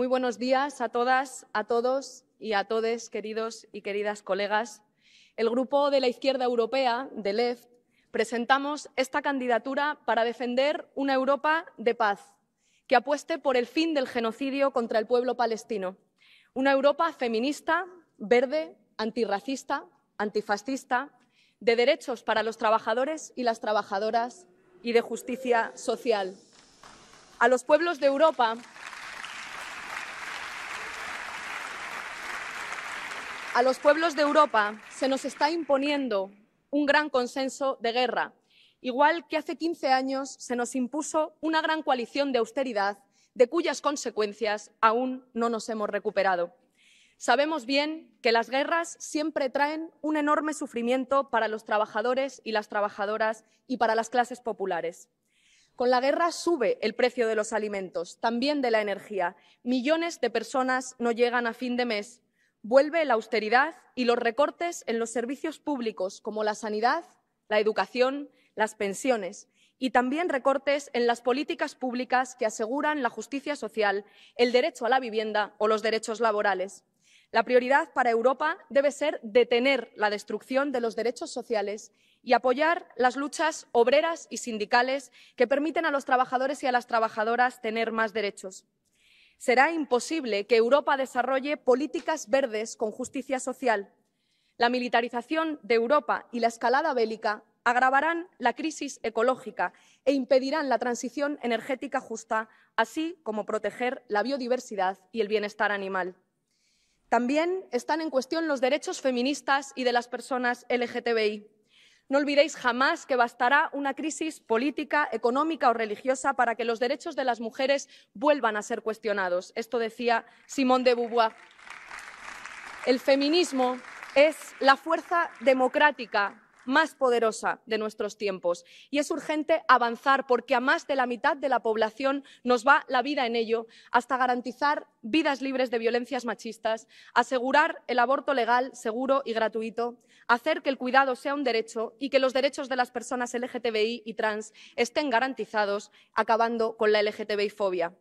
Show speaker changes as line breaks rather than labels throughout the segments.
Muy buenos días a todas, a todos y a todes, queridos y queridas colegas. El Grupo de la Izquierda Europea, de Left, presentamos esta candidatura para defender una Europa de paz, que apueste por el fin del genocidio contra el pueblo palestino. Una Europa feminista, verde, antirracista, antifascista, de derechos para los trabajadores y las trabajadoras y de justicia social. A los pueblos de Europa se nos está imponiendo un gran consenso de guerra, igual que hace 15 años se nos impuso una gran coalición de austeridad, de cuyas consecuencias aún no nos hemos recuperado. Sabemos bien que las guerras siempre traen un enorme sufrimiento para los trabajadores y las trabajadoras y para las clases populares. Con la guerra sube el precio de los alimentos, también de la energía. Millones de personas no llegan a fin de mes. Vuelve la austeridad y los recortes en los servicios públicos como la sanidad, la educación, las pensiones y también recortes en las políticas públicas que aseguran la justicia social, el derecho a la vivienda o los derechos laborales. La prioridad para Europa debe ser detener la destrucción de los derechos sociales y apoyar las luchas obreras y sindicales que permiten a los trabajadores y a las trabajadoras tener más derechos. Será imposible que Europa desarrolle políticas verdes con justicia social. La militarización de Europa y la escalada bélica agravarán la crisis ecológica e impedirán la transición energética justa, así como proteger la biodiversidad y el bienestar animal. También están en cuestión los derechos feministas y de las personas LGTBI. No olvidéis jamás que bastará una crisis política, económica o religiosa para que los derechos de las mujeres vuelvan a ser cuestionados. Esto decía Simone de Beauvoir. El feminismo es la fuerza democrática más poderosa de nuestros tiempos y es urgente avanzar porque a más de la mitad de la población nos va la vida en ello, hasta garantizar vidas libres de violencias machistas, asegurar el aborto legal, seguro y gratuito, hacer que el cuidado sea un derecho y que los derechos de las personas LGTBI y trans estén garantizados, acabando con la LGTBI-fobia.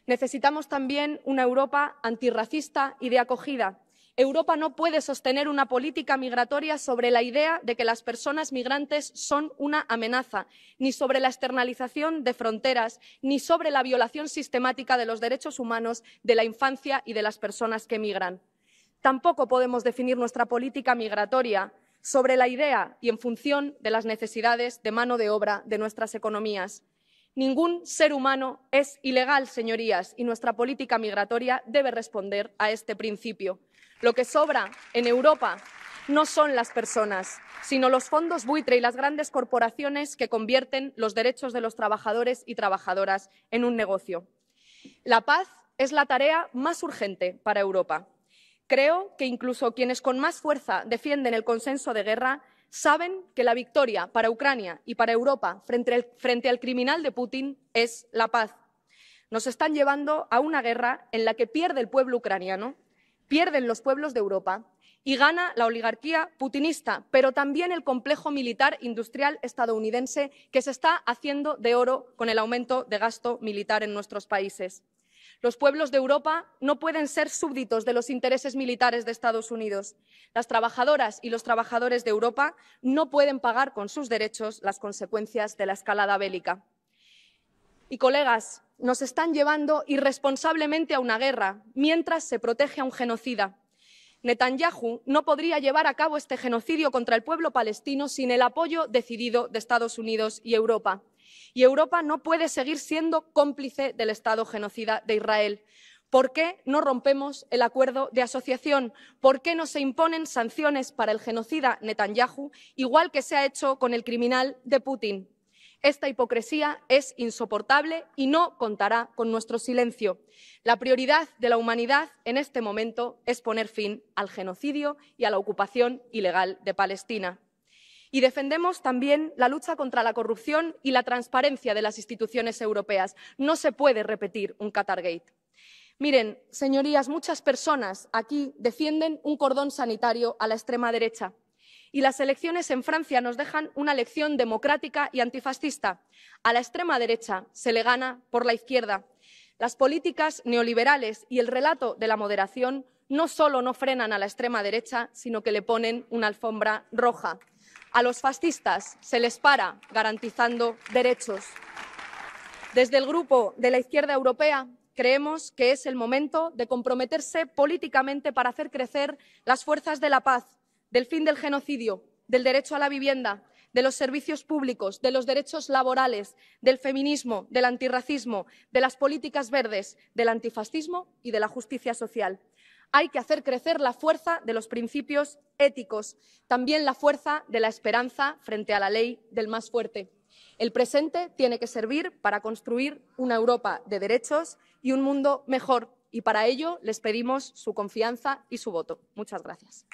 Necesitamos también una Europa antirracista y de acogida. Europa no puede sostener una política migratoria sobre la idea de que las personas migrantes son una amenaza, ni sobre la externalización de fronteras, ni sobre la violación sistemática de los derechos humanos de la infancia y de las personas que migran. Tampoco podemos definir nuestra política migratoria sobre la idea y en función de las necesidades de mano de obra de nuestras economías. Ningún ser humano es ilegal, señorías, y nuestra política migratoria debe responder a este principio. Lo que sobra en Europa no son las personas, sino los fondos buitre y las grandes corporaciones que convierten los derechos de los trabajadores y trabajadoras en un negocio. La paz es la tarea más urgente para Europa. Creo que incluso quienes con más fuerza defienden el consenso de guerra saben que la victoria para Ucrania y para Europa frente al criminal de Putin es la paz. Nos están llevando a una guerra en la que pierde el pueblo ucraniano, pierden los pueblos de Europa y gana la oligarquía putinista, pero también el complejo militar industrial estadounidense que se está haciendo de oro con el aumento de gasto militar en nuestros países. Los pueblos de Europa no pueden ser súbditos de los intereses militares de Estados Unidos. Las trabajadoras y los trabajadores de Europa no pueden pagar con sus derechos las consecuencias de la escalada bélica. Y, colegas, nos están llevando irresponsablemente a una guerra mientras se protege a un genocida. Netanyahu no podría llevar a cabo este genocidio contra el pueblo palestino sin el apoyo decidido de Estados Unidos y Europa. Y Europa no puede seguir siendo cómplice del Estado genocida de Israel. ¿Por qué no rompemos el acuerdo de asociación? ¿Por qué no se imponen sanciones para el genocida Netanyahu, igual que se ha hecho con el criminal de Putin? Esta hipocresía es insoportable y no contará con nuestro silencio. La prioridad de la humanidad en este momento es poner fin al genocidio y a la ocupación ilegal de Palestina. Y defendemos también la lucha contra la corrupción y la transparencia de las instituciones europeas. No se puede repetir un Qatargate. Miren, señorías, muchas personas aquí defienden un cordón sanitario a la extrema derecha. Y las elecciones en Francia nos dejan una lección democrática y antifascista. A la extrema derecha se le gana por la izquierda. Las políticas neoliberales y el relato de la moderación no solo no frenan a la extrema derecha, sino que le ponen una alfombra roja. A los fascistas se les para garantizando derechos. Desde el Grupo de la Izquierda Europea creemos que es el momento de comprometerse políticamente para hacer crecer las fuerzas de la paz, del fin del genocidio, del derecho a la vivienda, de los servicios públicos, de los derechos laborales, del feminismo, del antirracismo, de las políticas verdes, del antifascismo y de la justicia social. Hay que hacer crecer la fuerza de los principios éticos, también la fuerza de la esperanza frente a la ley del más fuerte. El presente tiene que servir para construir una Europa de derechos y un mundo mejor, y para ello les pedimos su confianza y su voto. Muchas gracias.